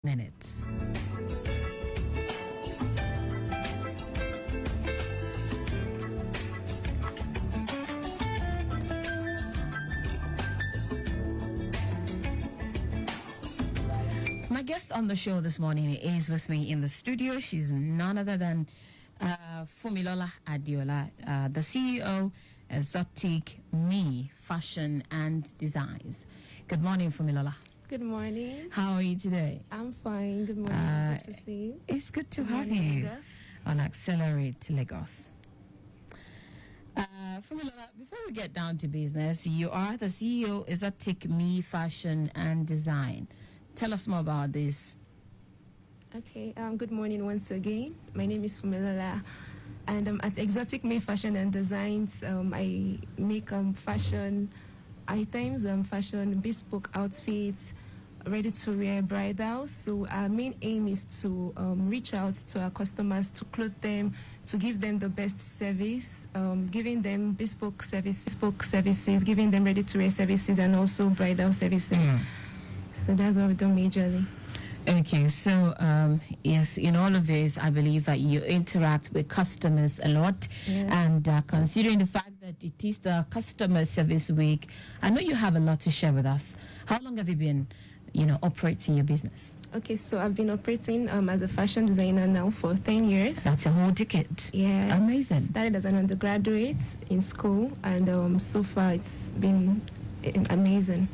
minutes. My guest on the show this morning is with me in the studio. She's none other than Fumilola Adiola, the CEO, Exotic Me Fashion and Designs. Good morning, Fumilola. Good morning. How are you today? I'm fine. Good morning. Good to see you. It's good to Good have morning, you Lagos. on Accelerate Lagos. Fumilola, before we get down to business, you are the CEO, Exotic Me Fashion and Design. Tell us more about this. Okay. Good morning once again. My name is Fumilola, and at Exotic Me Fashion and Designs, I make fashion items, fashion bespoke outfits, ready-to-wear bridals. So our main aim is to reach out to our customers, to clothe them, to give them the best service, giving them bespoke services, giving them ready-to-wear services, and also bridal services. So that's what we do majorly. Okay, so yes, in all of this, I believe that you interact with customers a lot. Yes. And considering the fact that it is the Customer Service Week, I know you have a lot to share with us. How long have you been, operating your business? Okay, so I've been operating as a fashion designer now for 10 years. That's a whole decade. Yes. Amazing. Started as an undergraduate in school, and so far it's been amazing.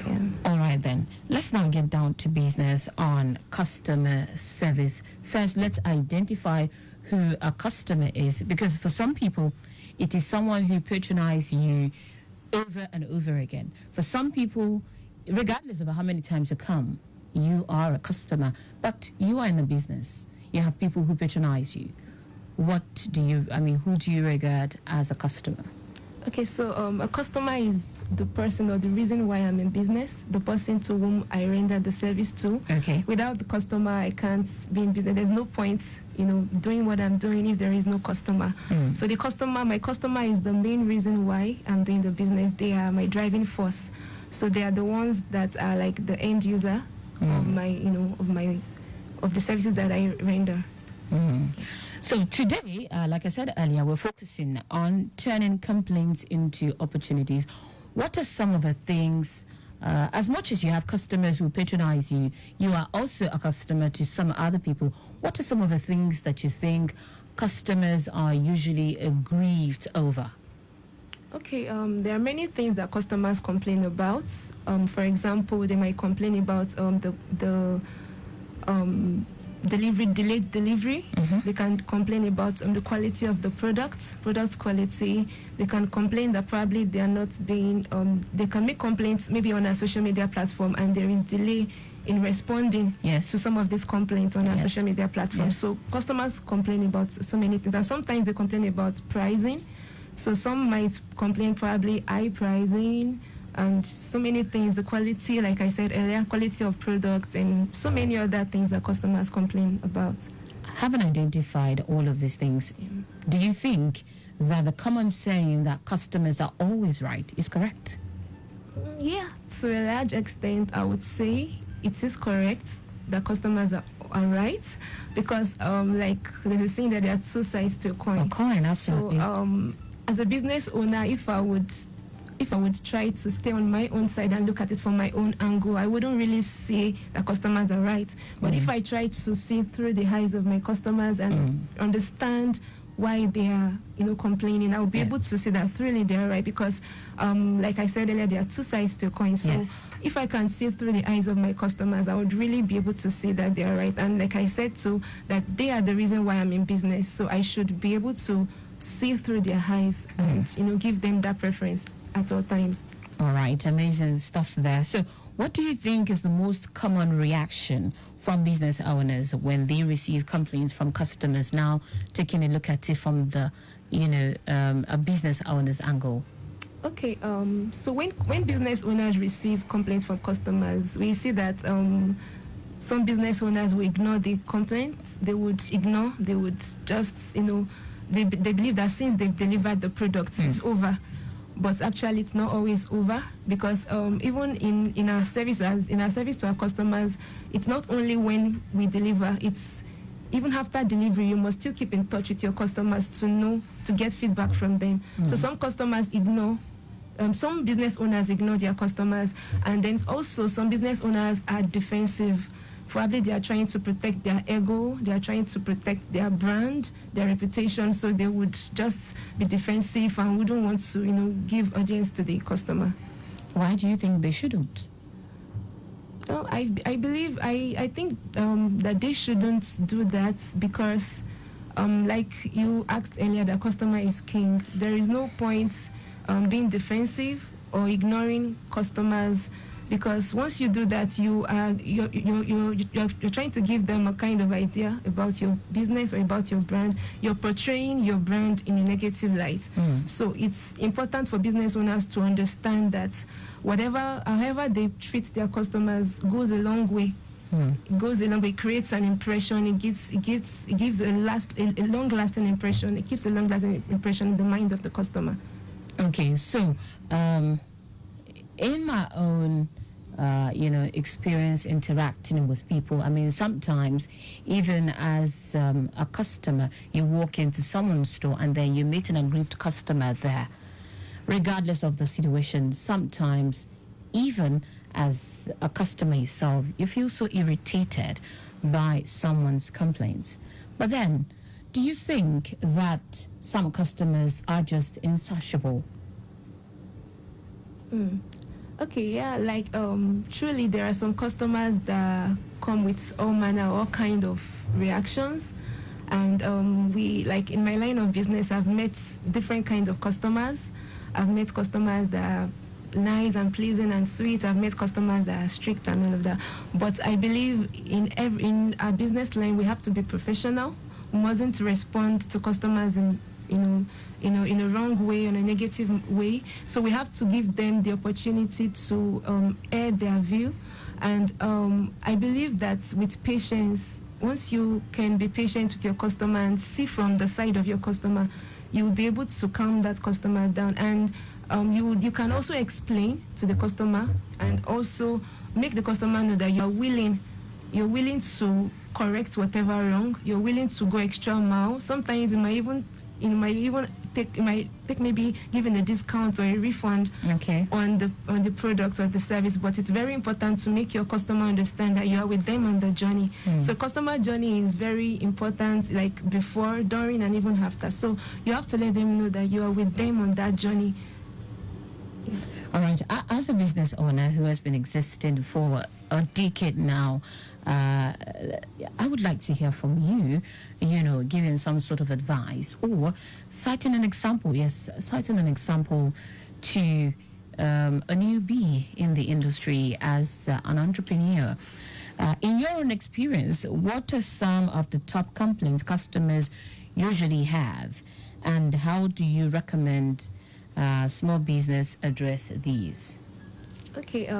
Yeah. All right, then. Let's now get down to business on customer service. First, let's identify who a customer is, because for some people, it is someone who patronizes you over and over again. For some people, regardless of how many times you come, you are a customer, but you are in the business. You have people who patronize you. Who do you regard as a customer? Okay, so a customer is the person or the reason why I'm in business, the person to whom I render the service to. Okay. Without the customer, I can't be in business. There's no point, doing what I'm doing if there is no customer. So my customer is the main reason why I'm doing the business. They are my driving force. So they are the ones that are like the end user of the services that I render. So today, like I said earlier, we're focusing on turning complaints into opportunities. What are some of the things, as much as you have customers who patronize you, you are also a customer to some other people. What are some of the things that you think customers are usually aggrieved over? Okay, there are many things that customers complain about. For example, they might complain about delayed delivery. They can complain about the quality of the product quality. They can complain that probably they are not being, they can make complaints maybe on our social media platform, and there is delay in responding to some of these complaints on our social media platform. So customers complain about so many things, and sometimes they complain about pricing. So some might complain probably high pricing, and so many things, the quality, like I said earlier, quality of product, and so many other things that customers complain about. Having identified all of these things, do you think that the common saying that customers are always right is correct? Yeah, to a large extent, I would say it is correct that customers are right, because like there's a saying that there are two sides to a coin. A coin, absolutely. So as a business owner, if I would try to stay on my own side and look at it from my own angle, I wouldn't really say that customers are right. But if I try to see through the eyes of my customers and understand why they are, complaining, I'll be able to see that really they are right, because, like I said earlier, there are two sides to a coin. So if I can see through the eyes of my customers, I would really be able to see that they are right. And like I said too, that they are the reason why I'm in business. So I should be able to see through their eyes and, give them that preference at all times. All right, amazing stuff there. So what do you think is the most common reaction from business owners when they receive complaints from customers? Now taking a look at it from the a business owner's angle. Okay, so when business owners receive complaints from customers, we see that some business owners will ignore the complaint. They would just they believe that since they've delivered the products, it's over. but actually it's not always over, because even in our service to our customers, it's not only when we deliver, it's even after delivery, you must still keep in touch with your customers to get feedback from them. So some customers ignore, some business owners ignore their customers, and then also some business owners are defensive. Probably they are trying to protect their ego, they are trying to protect their brand, their reputation, so they would just be defensive and wouldn't want to, give audience to the customer. Why do you think they shouldn't? Well, I think that they shouldn't do that because, like you asked earlier, the customer is king. There is no point being defensive or ignoring customers, because once you do that, you're trying to give them a kind of idea about your business or about your brand. You're portraying your brand in a negative light. So it's important for business owners to understand that however they treat their customers goes a long way. It goes a long way. It creates an impression. It gives a long-lasting impression. It keeps a long-lasting impression in the mind of the customer. Okay, so in my own experience interacting with people, I mean, sometimes even as a customer, you walk into someone's store and then you meet an aggrieved customer there. Regardless of the situation, sometimes even as a customer yourself, you feel so irritated by someone's complaints. But then, do you think that some customers are just insatiable? Okay, yeah, like truly there are some customers that come with all kind of reactions, and we, like in my line of business, I've met different kinds of customers. I've met customers that are nice and pleasant and sweet. I've met customers that are strict and all of that. But I believe in our business line, we have to be professional. We mustn't respond to customers in a wrong way, in a negative way. So we have to give them the opportunity to air their view. And I believe that with patience, once you can be patient with your customer and see from the side of your customer, you will be able to calm that customer down. And you can also explain to the customer and also make the customer know that you're willing to correct whatever wrong. You're willing to go extra mile. Sometimes it might even take maybe giving a discount or a refund on the product or the service. But it's very important to make your customer understand that you are with them on the journey. So customer journey is very important, like before, during, and even after. So you have to let them know that you are with them on that journey. All right. As a business owner who has been existing for a decade now, I would like to hear from you, giving some sort of advice or citing an example to a newbie in the industry as an entrepreneur. In your own experience, what are some of the top complaints customers usually have, and how do you recommend small business address these? Okay,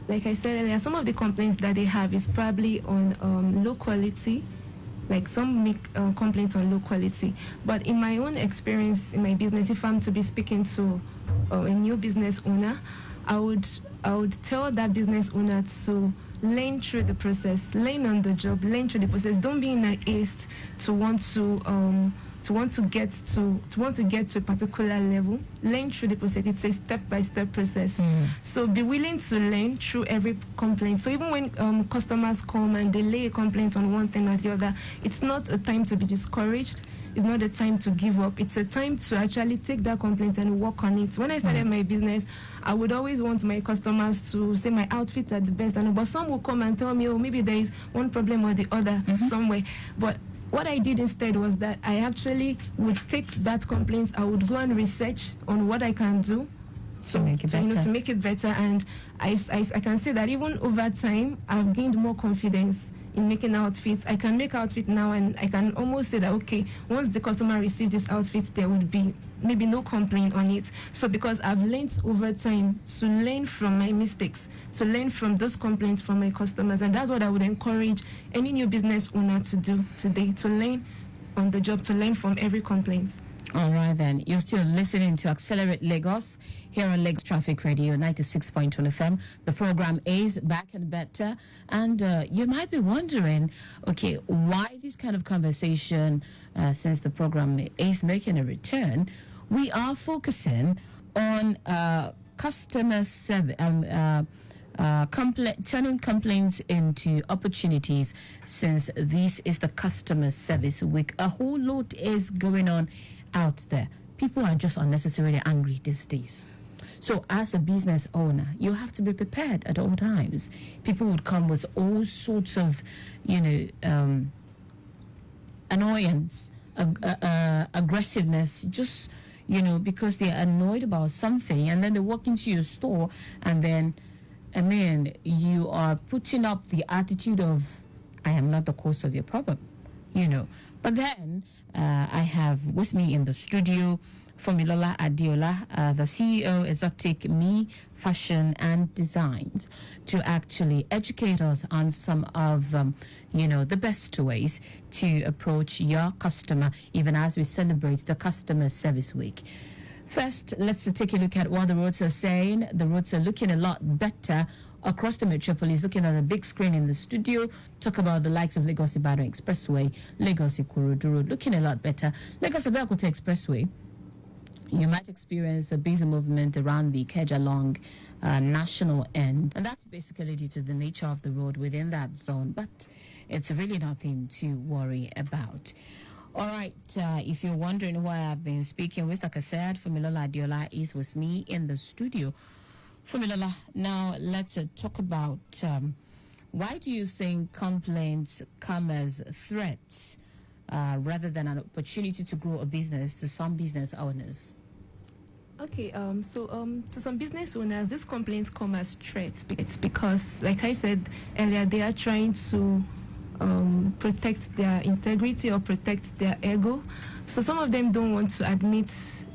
like I said earlier, some of the complaints that they have is probably on low quality. Like some make complaints on low quality. But in my own experience in my business, if I'm to be speaking to a new business owner, I would tell that business owner to learn through the process, learn on the job, learn through the process. Don't be in a haste to want to get to a particular level. Learn through the process. It's a step-by-step process. So be willing to learn through every complaint. So even when customers come and they lay a complaint on one thing or the other, it's not a time to be discouraged. It's not a time to give up. It's a time to actually take that complaint and work on it. When I started my business, I would always want my customers to say my outfits are the best. But some will come and tell me, oh, maybe there is one problem or the other somewhere. But what I did instead was that I actually would take that complaint, I would go and research on what I can do to make it better. And I can say that even over time, I've gained more confidence in making outfits. I can make outfit now, and I can almost say that, okay, once the customer receives this outfit, there would be maybe no complaint on it. So because I've learned over time to learn from my mistakes, to learn from those complaints from my customers, and that's what I would encourage any new business owner to do today, to learn on the job, to learn from every complaint. All right, then. You're still listening to Accelerate Lagos here on Lagos Traffic Radio 96.1 FM. The program is Back and Better. And you might be wondering, okay, why this kind of conversation since the program is making a return? We are focusing on customer service. Turning complaints into opportunities, since this is the customer service week. A whole lot is going on out there. People are just unnecessarily angry these days. So as a business owner, you have to be prepared at all times. People would come with all sorts of, annoyance, aggressiveness, just, because they're annoyed about something, and then they walk into your store, and then you are putting up the attitude of, I am not the cause of your problem, But then I have with me in the studio Fumilola Adeola, the CEO, Exotic Me Fashion and Designs, to actually educate us on some of, the best ways to approach your customer, even as we celebrate the Customer Service Week. First, let's take a look at what the roads are saying. The roads are looking a lot better across the metropolis. Looking at a big screen in the studio, talk about the likes of Lagos Ibadan Expressway, Lagos Ikorodu Road, looking a lot better. Lagos Abeokuta Expressway, you might experience a busy movement around the Ikeja-Long national end, and that's basically due to the nature of the road within that zone, but it's really nothing to worry about. All right, if you're wondering who I have been speaking with, like I said, Fumilola Adeola is with me in the studio. Fumilola, now let's talk about why do you think complaints come as threats rather than an opportunity to grow a business to some business owners? Okay, so to some business owners, these complaints come as threats. It's because, like I said earlier, they are trying to protect their integrity or protect their ego. So some of them don't want to admit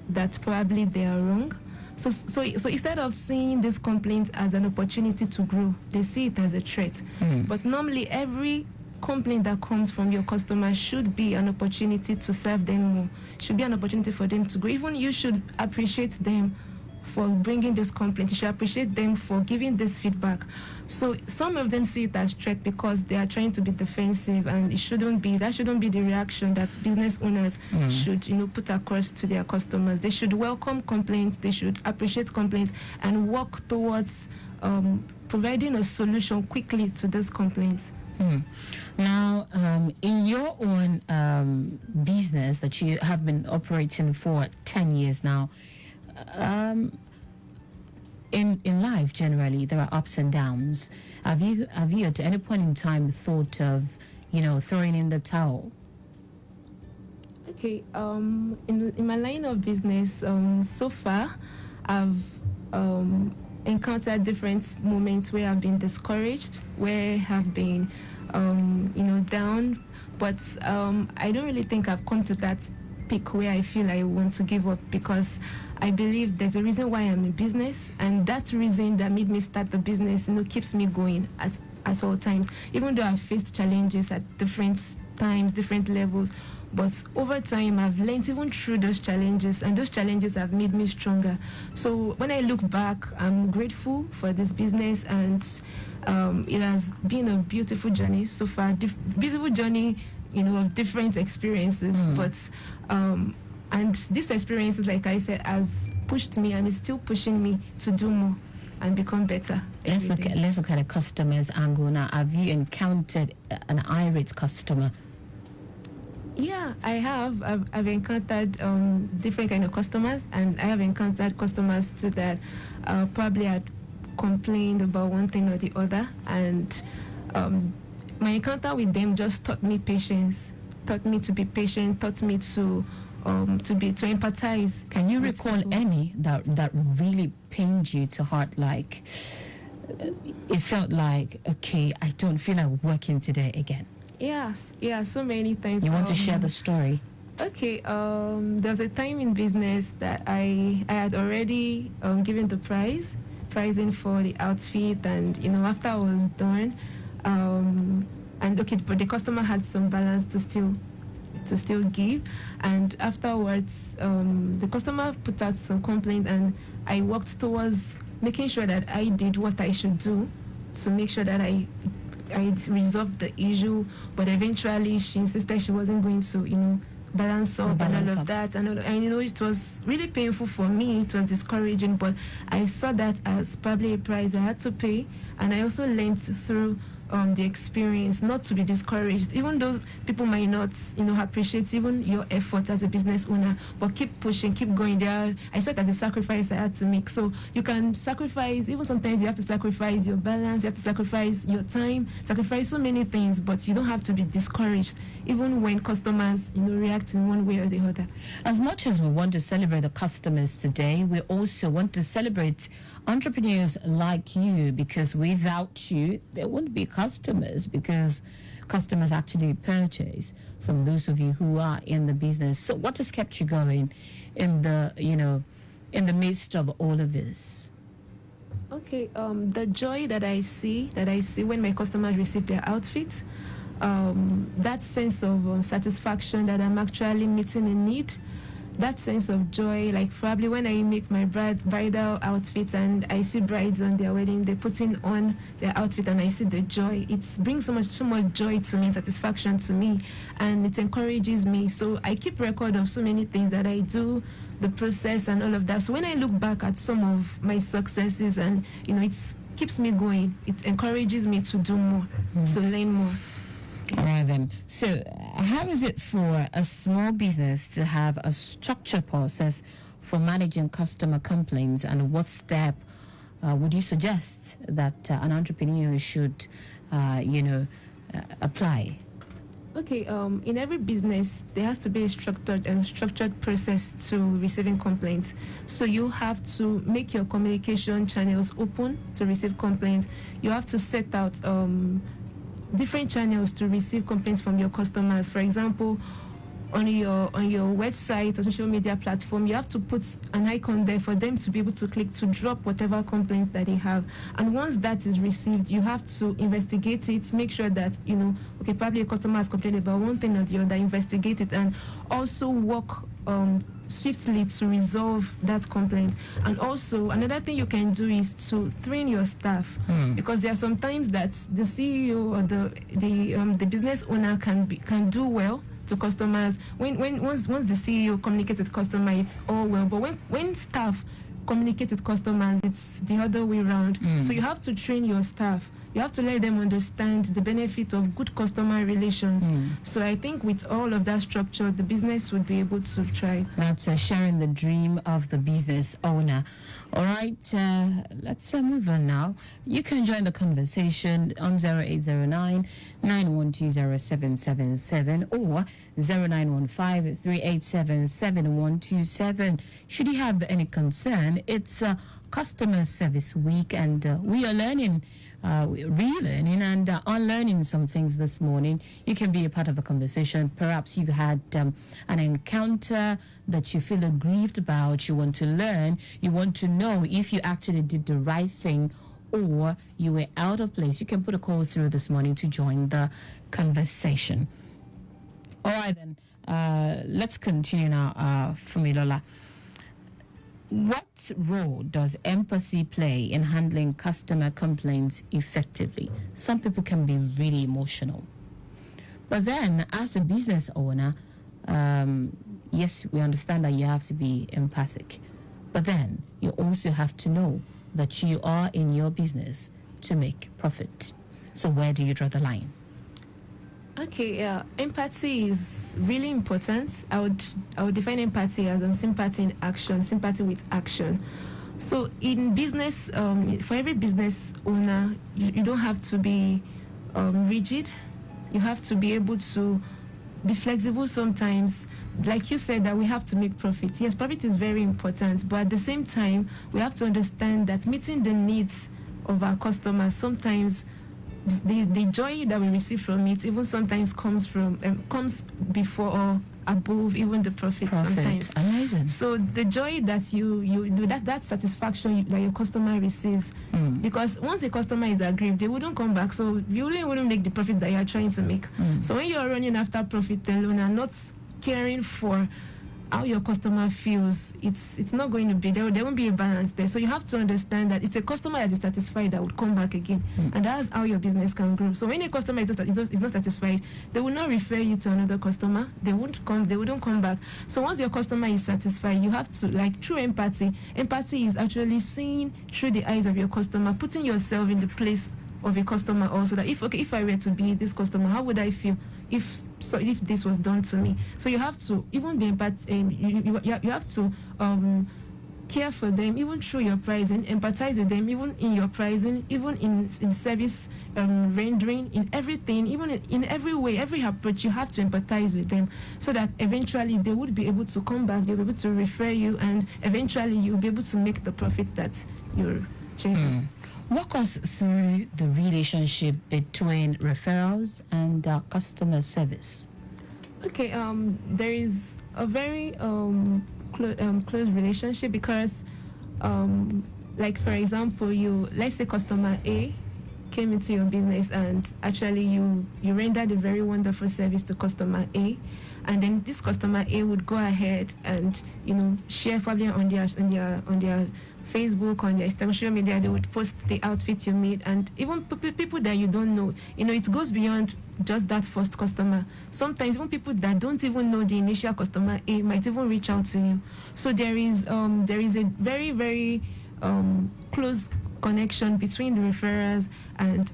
that probably they are wrong. So instead of seeing this complaint as an opportunity to grow, they see it as a threat. But normally every complaint that comes from your customer should be an opportunity to serve them more, should be an opportunity for them to grow. Even you should appreciate them for bringing this complaint. You should appreciate them for giving this feedback. So some of them see it as threat because they are trying to be defensive, and that shouldn't be the reaction that business owners should, put across to their customers. They should welcome complaints, they should appreciate complaints, and work towards providing a solution quickly to those complaints. Now, in your own business that you have been operating for 10 years now, in life generally there are ups and downs. Have you at any point in time thought of throwing in the towel? Okay, in my line of business, so far I've encountered different moments where I've been discouraged, where I've been down, but I don't really think I've come to that peak where I feel I want to give up, because I believe there's a reason why I'm in business, and that reason that made me start the business, keeps me going at all times, even though I've faced challenges at different times, different levels. But over time, I've learned even through those challenges, and those challenges have made me stronger. So when I look back, I'm grateful for this business, and it has been a beautiful journey so far, beautiful journey, of different experiences. But and this experience, like I said, has pushed me and is still pushing me to do more and become better. Let's look at a customer's angle now. Have you encountered an irate customer? Yeah, I have. I've encountered different kind of customers, and I have encountered customers too that probably had complained about one thing or the other, and my encounter with them just taught me patience, taught me to be patient, taught me to empathize. Can you recall any that really pained you to heart? Like it felt like, okay, I don't feel like working today again. Yes, yeah, so many times. You want to share the story? Okay, there was a time in business that I had already given the pricing for the outfit, and after I was done, and okay, but the customer had some balance to still to still give. And afterwards, the customer put out some complaint, and I worked towards making sure that I did what I should do to make sure that I resolved the issue. But eventually, she insisted she wasn't going to, balance up and all of that. And it was really painful for me. It was discouraging, but I saw that as probably a price I had to pay. And I also learned through the experience not to be discouraged, even though people might not appreciate even your effort as a business owner, but keep pushing, keep going there. I saw it as a sacrifice I had to make. So you can sacrifice, even sometimes you have to sacrifice your balance, you have to sacrifice your time, sacrifice so many things, but you don't have to be discouraged even when customers react in one way or the other. As much as we want to celebrate the customers today, we also want to celebrate entrepreneurs like you, because without you, there wouldn't be customers, because customers actually purchase from those of you who are in the business. So what has kept you going in the, in the midst of all of this? Okay, the joy that I see when my customers receive their outfits, that sense of satisfaction that I'm actually meeting a need, that sense of joy, like probably when I make my bridal outfits and I see brides on their wedding, they're putting on their outfit and I see the joy. It brings so much joy to me, satisfaction to me, and it encourages me. So I keep record of so many things that I do, the process and all of that. So when I look back at some of my successes, and it keeps me going, it encourages me to do more, to learn more. All right then. So how is it for a small business to have a structured process for managing customer complaints, and what step would you suggest that an entrepreneur should, apply? Okay, in every business, there has to be a structured process to receiving complaints. So you have to make your communication channels open to receive complaints. You have to set out different channels to receive complaints from your customers. For example, on your website or social media platform, you have to put an icon there for them to be able to click to drop whatever complaint that they have. And once that is received, you have to investigate it, make sure that, okay, probably a customer has complained about one thing or the other, investigate it, and also work swiftly to resolve that complaint. And also another thing you can do is to train your staff, because there are some times that the CEO or the business owner can do well to customers. Once the CEO communicates with customer, it's all well. But when staff communicate with customers, it's the other way around. So you have to train your staff. You have to let them understand the benefit of good customer relations. So I think with all of that structure, the business would be able to thrive. That's sharing the dream of the business owner. All right, let's move on now. You can join the conversation on 0809 9120777 or 0915 387 7127. Should you have any concern, it's Customer Service Week, and we are learning, relearning and unlearning some things this morning. You can be a part of a conversation. Perhaps you've had an encounter that you feel aggrieved about, you want to learn, you want to know if you actually did the right thing or you were out of place. You can put a call through this morning to join the conversation. All right then, let's continue now, Fumilola. What role does empathy play in handling customer complaints effectively? Some people can be really emotional. But then, as a business owner, yes, we understand that you have to be empathic. But then, you also have to know that you are in your business to make profit. So where do you draw the line? Okay, yeah. Empathy is really important. I would define empathy as sympathy in action, sympathy with action. So in business, for every business owner, you don't have to be rigid. You have to be able to be flexible sometimes. Like you said, that we have to make profit. Yes, profit is very important, but at the same time, we have to understand that meeting the needs of our customers, sometimes the joy that we receive from it even sometimes comes before or above even the profit sometimes. Amazing. So the joy that you do, that satisfaction that your customer receives, because once a customer is aggrieved, they wouldn't come back. So you wouldn't make the profit that you're trying to make. So when you're running after profit alone and not caring for how your customer feels, it's not going to be there won't be a balance there. So you have to understand that it's a customer that is satisfied that would come back again, and that's how your business can grow. So when a customer is not satisfied, they will not refer you to another customer. They wouldn't come back. So once your customer is satisfied, you have to, like, through empathy is actually seeing through the eyes of your customer, putting yourself in the place of a customer also, that if I were to be this customer, how would I feel if this was done to me? So you have to even be you have to care for them even through your pricing, empathize with them even in your pricing, even in service rendering, in everything, even in every way, every approach. You have to empathize with them so that eventually they would be able to come back, they'll be able to refer you, and eventually you'll be able to make the profit that you're chasing. Walk us through the relationship between referrals and customer service. Okay, there is a very close relationship because, like, for example, let's say customer A came into your business and actually you rendered a very wonderful service to customer A, and then this customer A would go ahead and share probably on their Facebook, on their social media. They would post the outfit you made, and even people that you don't know. It goes beyond just that first customer. Sometimes even people that don't even know the initial customer A might even reach out to you. So there is a very, very close connection between the referrers and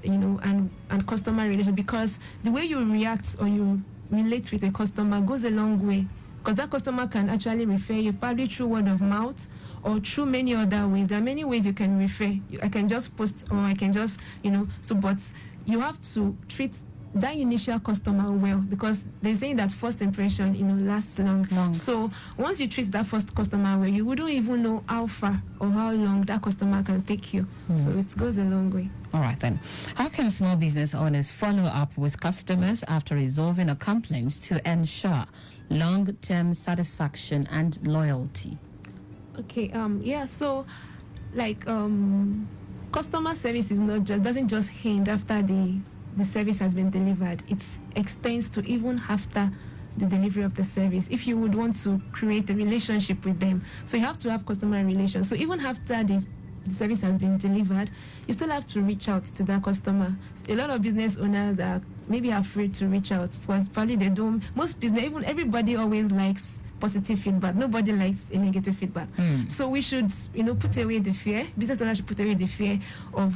and customer relation, because the way you react or you relate with a customer goes a long way, because that customer can actually refer you probably through word of mouth or through many other ways. There are many ways you can refer. I can just post, or I can just but you have to treat that initial customer well, because they're saying that first impression lasts long. So once you treat that first customer well, you wouldn't even know how far or how long that customer can take you. So it goes a long way. All right then. How can small business owners follow up with customers after resolving a complaint to ensure long-term satisfaction and loyalty? Okay, so like customer service doesn't just end after the service has been delivered. It extends to even after the delivery of the service, if you would want to create a relationship with them. So you have to have customer relations. So even after the service has been delivered, you still have to reach out to that customer. A lot of business owners are maybe afraid to reach out because probably they don't. Most business, even everybody always likes positive feedback. Nobody likes a negative feedback. So we should, put away the fear. Business owners should put away the fear of,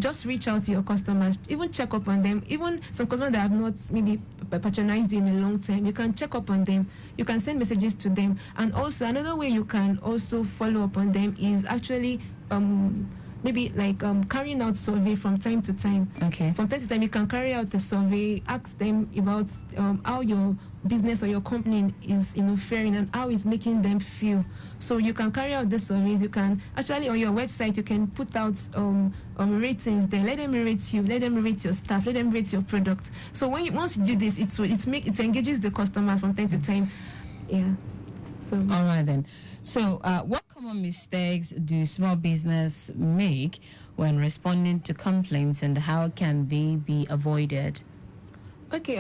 just reach out to your customers, even check up on them. Even some customers that have not maybe patronized you in a long time, you can check up on them. You can send messages to them. And also another way you can also follow up on them is actually maybe like carrying out survey from time to time. Okay. From time to time, you can carry out a survey, ask them about how your business or your company is, faring and how it's making them feel. So you can carry out the surveys. You can actually on your website you can put out ratings there. Let them rate you. Let them rate your staff. Let them rate your product. So once you do this, it engages the customer from time to time. Yeah. So. All right then. So what common mistakes do small business make when responding to complaints, and how can they be avoided? Okay.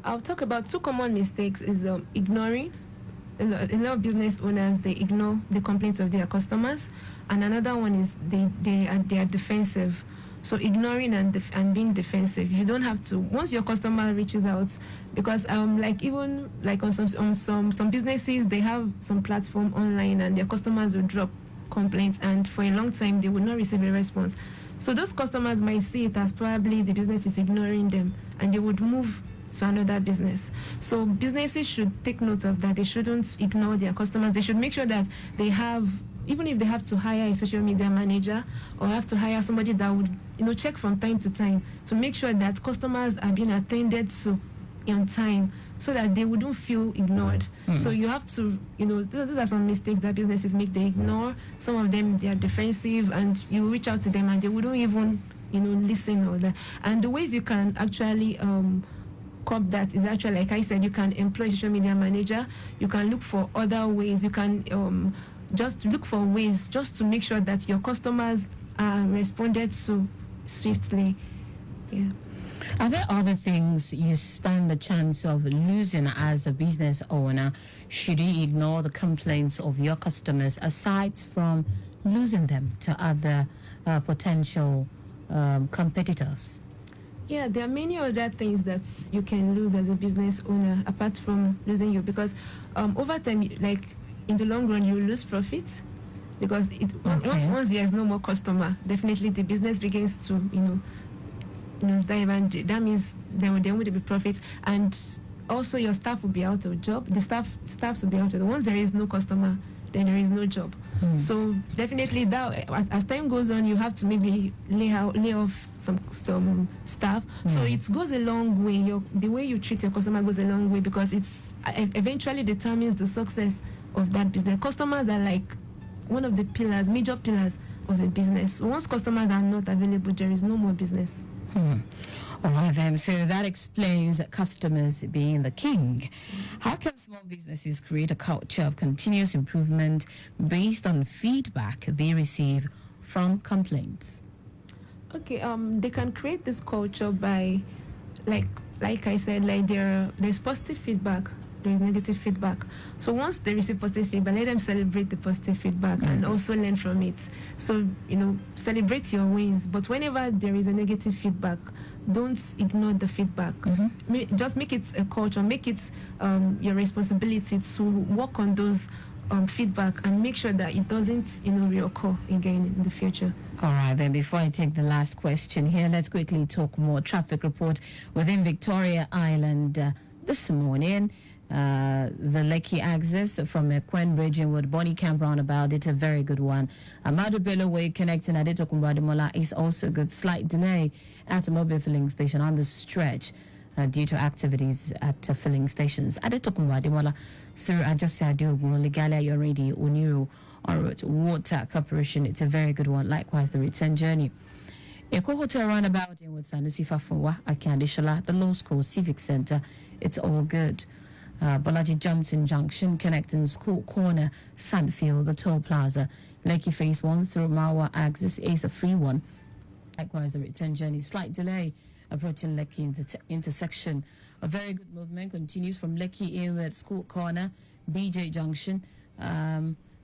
I'll talk about two common mistakes. Is ignoring. A lot of business owners, they ignore the complaints of their customers, and another one is they are defensive. So ignoring and being defensive. You don't have to. Once your customer reaches out, because even on some businesses, they have some platform online and their customers will drop complaints, and for a long time they will not receive a response. So those customers might see it as probably the business is ignoring them, and they would move to another business. So businesses should take note of that. They shouldn't ignore their customers. They should make sure that they have, even if they have to hire a social media manager or have to hire somebody that would check from time to time to make sure that customers are being attended to on time, so that they wouldn't feel ignored. So you have to, those are some mistakes that businesses make. They ignore. Some of them, they are defensive, and you reach out to them and they wouldn't even listen or that. And the ways you can actually curb that is actually, like I said, you can employ social media manager. You can look for other ways. You can just look for ways just to make sure that your customers are responded to swiftly. Yeah. Are there other things you stand the chance of losing as a business owner should you ignore the complaints of your customers, aside from losing them to other potential competitors? Yeah, there are many other things that you can lose as a business owner apart from losing you, because over time, like in the long run, you lose profit because once there is no more customer, definitely the business begins to dive, and that means there won't be profit, and also your staff will be out of job. The staffs will be out of job. Once there is no customer, then there is no job. So definitely that as time goes on, you have to maybe lay off some staff. So it goes a long way. The way you treat your customer goes a long way, because it's eventually determines the success of that business. Customers are like one of the major pillars of a business. Once customers are not available, there is no more business. All right, then. So that explains customers being the king. How can small businesses create a culture of continuous improvement based on feedback they receive from complaints? Okay, they can create this culture by, like I said, like there's positive feedback, there's negative feedback. So once they receive positive feedback, let them celebrate the positive feedback and also learn from it. So, celebrate your wins. But whenever there is a negative feedback, don't ignore the feedback. Just make it a culture, make it your responsibility to work on those feedback and make sure that it doesn't, reoccur again in the future. All right, then, before I take the last question here, let's quickly talk more traffic report within Victoria Island this morning. The Lekki axis from Quen Bridge Inward Bonnie Camp roundabout, it's a very good one. Amadu Bello Way connecting Adetokunbo Ademola is also good. Slight delay at a mobile filling station on the stretch due to activities at filling stations. Adetokunbo Ademola through Ajose Adeogun, Legalia Yoridi, Uniru, Onroad Water Corporation, it's a very good one. Likewise, the return journey. Eko Hotel roundabout in Sanusi Fafunwa, Akiandishala, the Law School Civic Center, it's all good. Bolaji Johnson Junction connecting School Corner, Sandfield, the Toll Plaza, Lekki Phase 1 through Mawa axis is a free one. Likewise, the return journey, slight delay approaching Lekki intersection. A very good movement continues from Lekki Inward, School Corner, BJ Junction,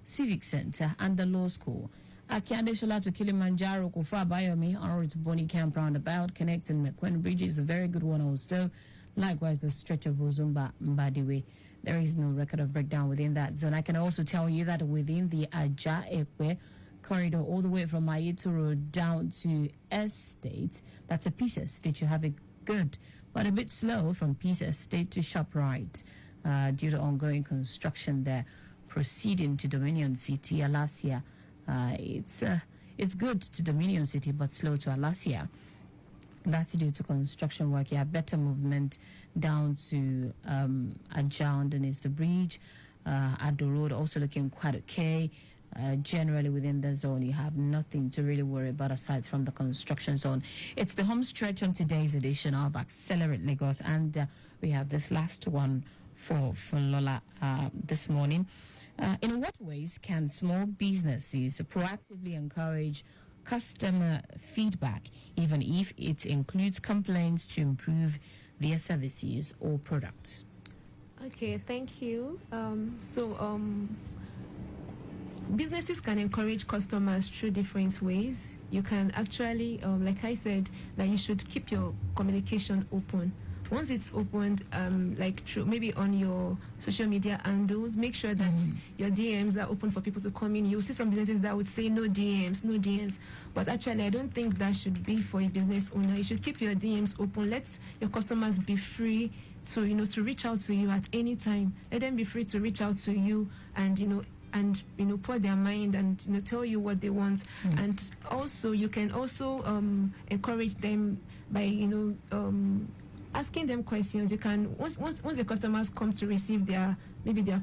Civic Center, and the Law School. Akiandeshala to Kilimanjaro, Kufa Bayomi, on to Bonnie Camp roundabout, connecting McQueen Bridge is a very good one also. Likewise, the stretch of Ozumba Mbadiwe, there is no record of breakdown within that zone. I can also tell you that within the Aja Ekwe corridor, all the way from Mayitu Road down to Estate, that's a Peace Estate, you have it good, but a bit slow from Peace Estate to ShopRite due to ongoing construction there. Proceeding to Dominion City, Alasia, it's good to Dominion City, but slow to Alasia. That's due to construction work. You have better movement down to Ajah underneath the bridge. Ado Road also looking quite okay. Generally within the zone, you have nothing to really worry about aside from the construction zone. It's the home stretch on today's edition of Accelerate Lagos, and we have this last one for Lola this morning. In what ways can small businesses proactively encourage customer feedback, even if it includes complaints, to improve their services or products? Okay, thank you. Businesses can encourage customers through different ways. You can actually, like I said, that you should keep your communication open. Once it's opened, like through maybe on your social media handles, make sure that your DMs are open for people to come in. You'll see some businesses that would say no DMs. But actually, I don't think that should be for a business owner. You should keep your DMs open. Let your customers be free to, to reach out to you at any time. Let them be free to reach out to you and, pour their mind and, tell you what they want. And also, you can also encourage them by, asking them questions. You can once the customers come to receive their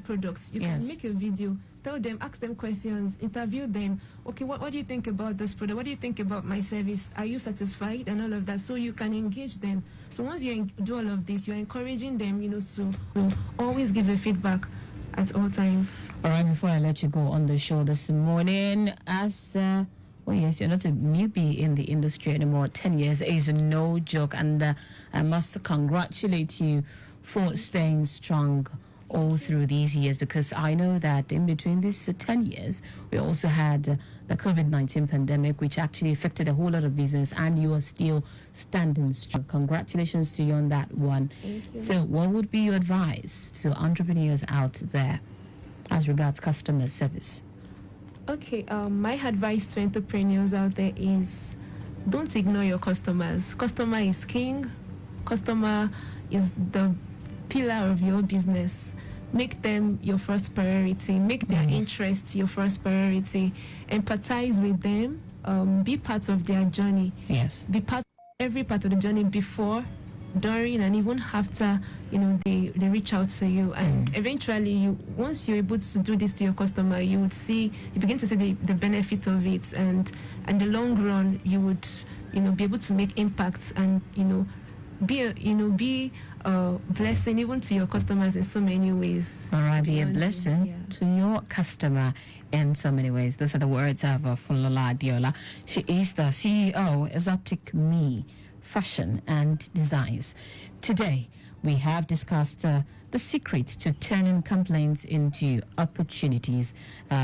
products, you can make a video, tell them, ask them questions, interview them. Okay, what do you think about this product? What do you think about my service? Are you satisfied? And all of that. So you can engage them. So once you do all of this, you're encouraging them, to always give a feedback at all times. All right, before I let you go on the show this morning, oh yes, you're not a newbie in the industry anymore. 10 years is no joke, and I must congratulate you for staying strong all through these years, because I know that in between these 10 years, we also had the COVID-19 pandemic, which actually affected a whole lot of business, and you are still standing strong. Congratulations to you on that one. Thank you. So what would be your advice to entrepreneurs out there as regards customer service? Okay, my advice to entrepreneurs out there is don't ignore your customers. Customer is king. Customer is the pillar of your business. Make them your first priority. Make their interests your first priority. Empathize with them. Be part of their journey. Yes. Be part every part of the journey before, during, and even after they reach out to you. And eventually, once you're able to do this to your customer, you begin to see the benefit of it, and in the long run you would be able to make impacts and be a blessing even to your customers in so many ways. All right, be a Beyond you, blessing yeah. to your customer in so many ways. Those are the words of Funlola Adiola. She is the CEO, Exotic Me Fashion and Designs. Today, we have discussed the secret to turning complaints into opportunities,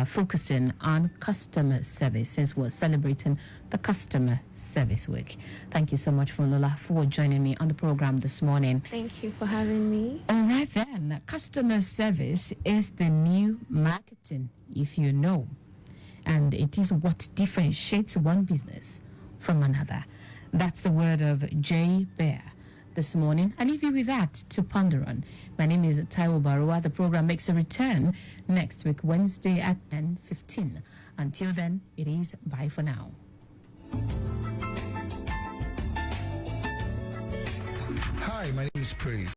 focusing on customer service, since we're celebrating the Customer Service Week. Thank you so much, Funlola, for joining me on the program this morning. Thank you for having me. All right then, customer service is the new marketing, if you know, and it is what differentiates one business from another. That's the word of Jay Bear this morning. I leave you with that to ponder on. My name is Taiwo Barua. The program makes a return next week, Wednesday at 10:15. Until then, it is bye for now. Hi, my name is Praise.